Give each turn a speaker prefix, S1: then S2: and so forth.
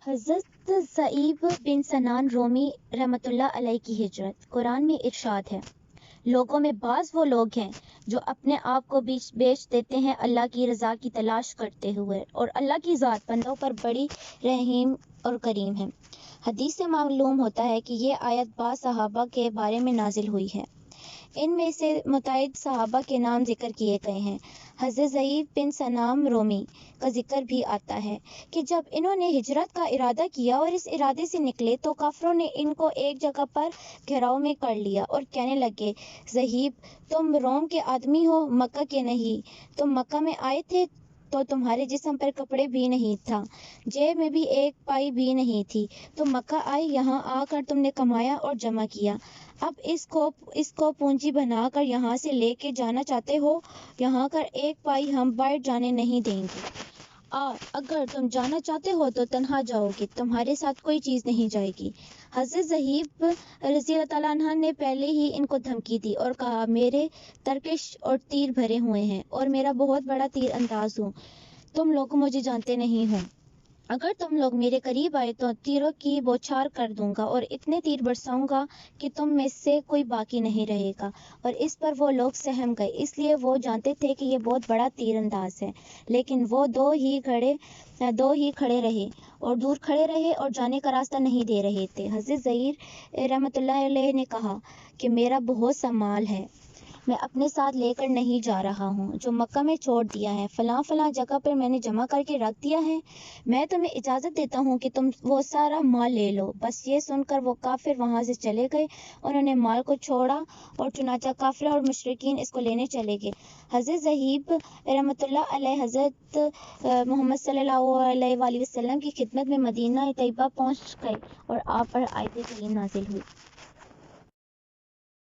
S1: حضرت سعید بن سنان رومی رحمۃ اللہ علیہ کی ہجرت۔ قرآن میں ارشاد ہے، لوگوں میں بعض وہ لوگ ہیں جو اپنے آپ کو بیچ دیتے ہیں اللہ کی رضا کی تلاش کرتے ہوئے، اور اللہ کی ذات بندوں پر بڑی رحیم اور کریم ہے۔ حدیث سے معلوم ہوتا ہے کہ یہ آیت بعض صحابہ کے بارے میں نازل ہوئی ہے۔ ان میں سے متعدد صحابہ کے نام ذکر کیے گئے ہیں۔ حضرت سعید بن سنان رومی کا ذکر بھی آتا ہے کہ جب انہوں نے ہجرت کا ارادہ کیا اور اس ارادے سے نکلے تو کافروں نے ان کو ایک جگہ پر گھیراؤ میں کر لیا اور کہنے لگے، ذہیب، تم روم کے آدمی ہو، مکہ کے نہیں۔ تم مکہ میں آئے تھے تو تمہارے جسم پر کپڑے بھی نہیں تھا، جیب میں بھی ایک پائی بھی نہیں تھی۔ تم مکہ آئے، یہاں آ کر تم نے کمایا اور جمع کیا، اب اس کو پونجی بنا کر یہاں سے لے کے جانا چاہتے ہو، یہاں کر ایک پائی ہم باہر جانے نہیں دیں گے۔ اگر تم جانا چاہتے ہو تو تنہا جاؤ گے، تمہارے ساتھ کوئی چیز نہیں جائے گی۔ حضرت ذہیب رضی اللہ تعالیٰ عنہ نے پہلے ہی ان کو دھمکی دی اور کہا، میرے ترکش اور تیر بھرے ہوئے ہیں اور میرا بہت بڑا تیر انداز ہوں، تم لوگ مجھے جانتے نہیں ہو، اگر تم لوگ میرے قریب آئے تو تیروں کی بوچھار کر دوں گا اور اتنے تیر برساؤں گا کہ تم میں سے کوئی باقی نہیں رہے گا۔ اور اس پر وہ لوگ سہم گئے، اس لیے وہ جانتے تھے کہ یہ بہت بڑا تیر انداز ہے، لیکن وہ دو ہی کھڑے رہے اور دور کھڑے رہے اور جانے کا راستہ نہیں دے رہے تھے۔ حضرت ظہیر رحمۃ اللہ علیہ نے کہا کہ میرا بہت سا مال ہے، میں اپنے ساتھ لے کر نہیں جا رہا ہوں، جو مکہ میں چھوڑ دیا ہے، فلاں جگہ پر میں نے جمع کر کے رکھ دیا ہے، میں تمہیں اجازت دیتا ہوں کہ تم وہ سارا مال لے لو۔ بس یہ سن کر وہ کافر وہاں سے چلے گئے، انہوں نے مال کو چھوڑا اور چنانچہ کافر اور مشرکین اس کو لینے چلے گئے۔ حضرت ذہیب رحمۃ اللہ علیہ حضرت محمد صلی اللہ علیہ وآلہ وسلم کی خدمت میں مدینہ طیبہ پہنچ گئے اور آپ پر آیت کریم نازل ہوئی۔